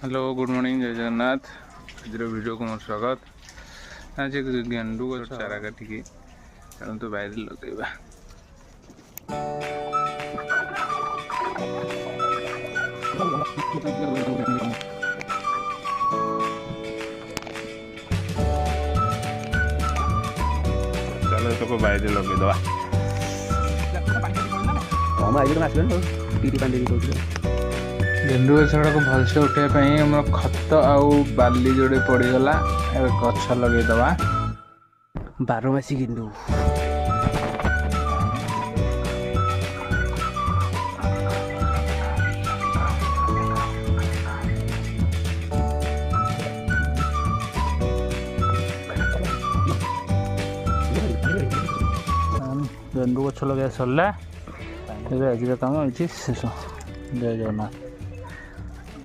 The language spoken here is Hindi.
हेलो गुड मॉर्निंग जय जगन्नाथ। आज वीडियो को मोर स्वागत। आज एक गेंडू गछ चारा काटिकी चलते बाहर लगेगा। चलो तो बाहर लगेदवा। गेंडू गछटा को भलसे उठाई आम खत आउ बाली जोड़े पड़गला गछ लगेदवा। 12 मासी गेंडू गेंडू गछ लगे सरला। आज काम शेष। जय जगन्नाथ।